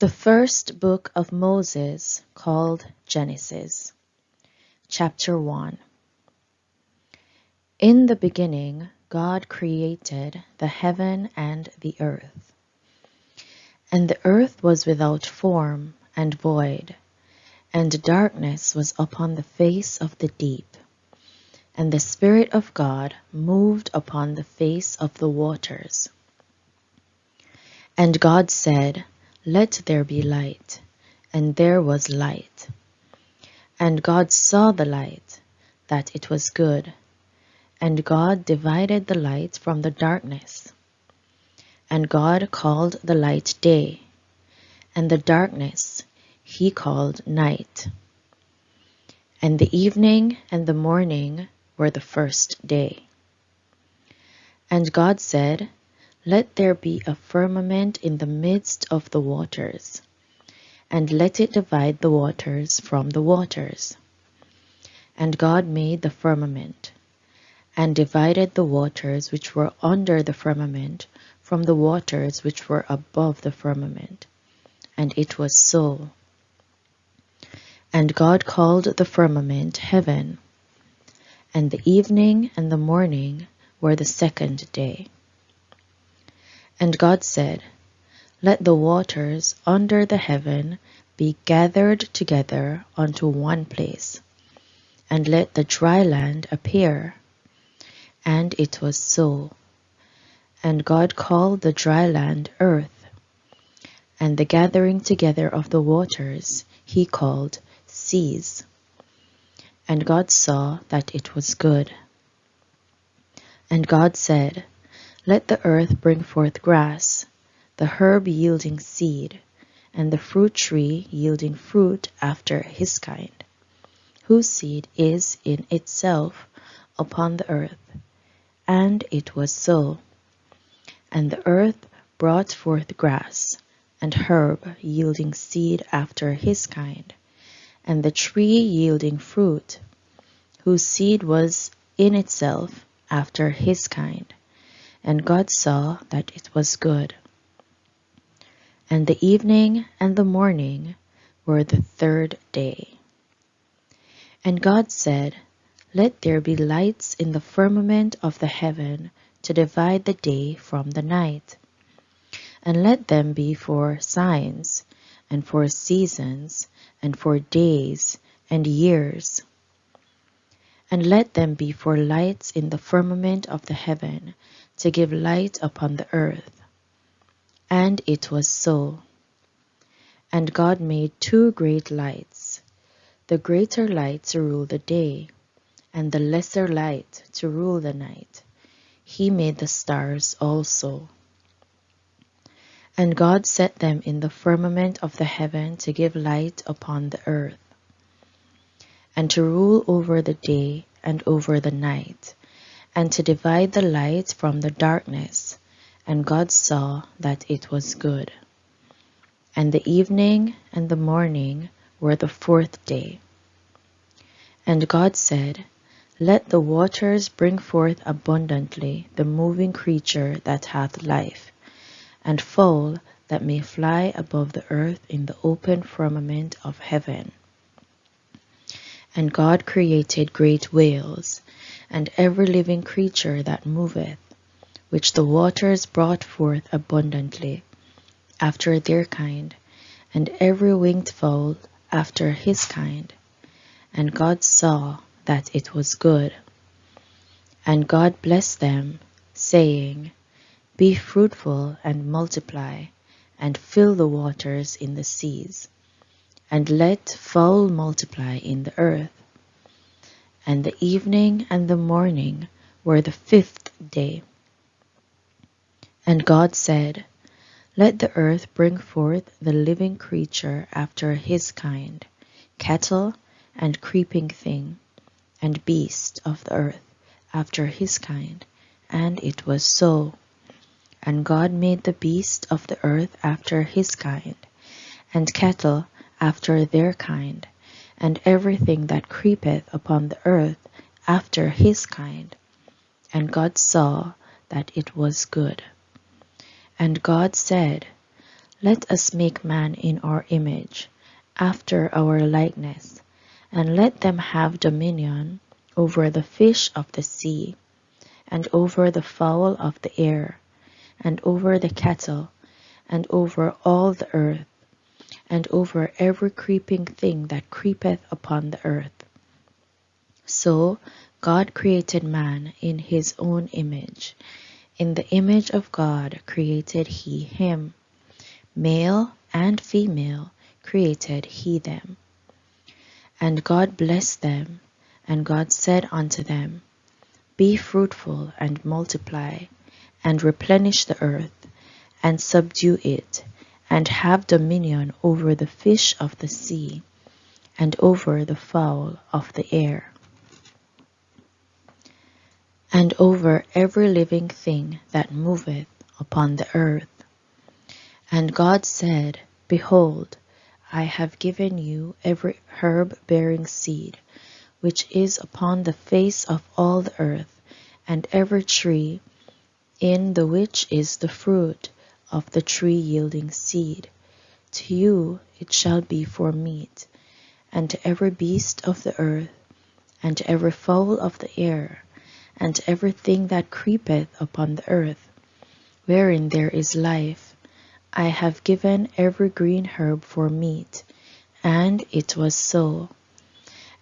The first book of Moses, called Genesis. Chapter 1. In the beginning, God created the heaven and the earth. And the earth was without form and void, and darkness was upon the face of the deep. And the Spirit of God moved upon the face of the waters. And God said, "Let there be light," and there was light. And God saw the light, that it was good. And God divided the light from the darkness. And God called the light day, and the darkness he called night. And the evening and the morning were the first day. And God said, "Let there be a firmament in the midst of the waters, and let it divide the waters from the waters." And God made the firmament, and divided the waters which were under the firmament from the waters which were above the firmament. And it was so. And God called the firmament heaven. And the evening and the morning were the second day. And God said, "Let the waters under the heaven be gathered together unto one place, and let the dry land appear." And it was so. And God called the dry land earth, and the gathering together of the waters he called seas. And God saw that it was good. And God said, "Let the earth bring forth grass, the herb yielding seed, and the fruit tree yielding fruit after his kind, whose seed is in itself upon the earth." And it was so. And the earth brought forth grass, and herb yielding seed after his kind, and the tree yielding fruit, whose seed was in itself after his kind. And God saw that it was good. And the evening and the morning were the third day. And God said, "Let there be lights in the firmament of the heaven to divide the day from the night. And let them be for signs, and for seasons, and for days and years. And let them be for lights in the firmament of the heaven, to give light upon the earth." And it was so. And God made two great lights, the greater light to rule the day, and the lesser light to rule the night. He made the stars also. And God set them in the firmament of the heaven to give light upon the earth, and to rule over the day and over the night, and to divide the light from the darkness. And God saw that it was good. And the evening and the morning were the fourth day. And God said, "Let the waters bring forth abundantly the moving creature that hath life, and fowl that may fly above the earth in the open firmament of heaven." And God created great whales, and every living creature that moveth, which the waters brought forth abundantly, after their kind, and every winged fowl after his kind. And God saw that it was good. And God blessed them, saying, "Be fruitful and multiply, and fill the waters in the seas, and let fowl multiply in the earth." And the evening and the morning were the fifth day. And God said, "Let the earth bring forth the living creature after his kind, cattle and creeping thing, and beast of the earth after his kind." And it was so. And God made the beast of the earth after his kind, and cattle after their kind, and everything that creepeth upon the earth after his kind. And God saw that it was good. And God said, Let us make man in our image, after our likeness, and let them have dominion over the fish of the sea, and over the fowl of the air, and over the cattle, and over all the earth, and over every creeping thing that creepeth upon the earth. So God created man in his own image. In the image of God created he him. Male and female created he them. And God blessed them, and God said unto them, Be fruitful and multiply, and replenish the earth, and subdue it, and have dominion over the fish of the sea, and over the fowl of the air, and over every living thing that moveth upon the earth. And God said, Behold, I have given you every herb bearing seed, which is upon the face of all the earth, and every tree, in the which is the fruit of the tree yielding seed. To you it shall be for meat, and to every beast of the earth, and to every fowl of the air, and to everything that creepeth upon the earth, wherein there is life, I have given every green herb for meat. And it was so.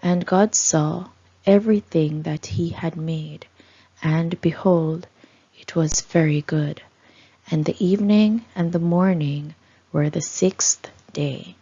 And God saw everything that he had made, and behold, it was very good. And the evening and the morning were the sixth day.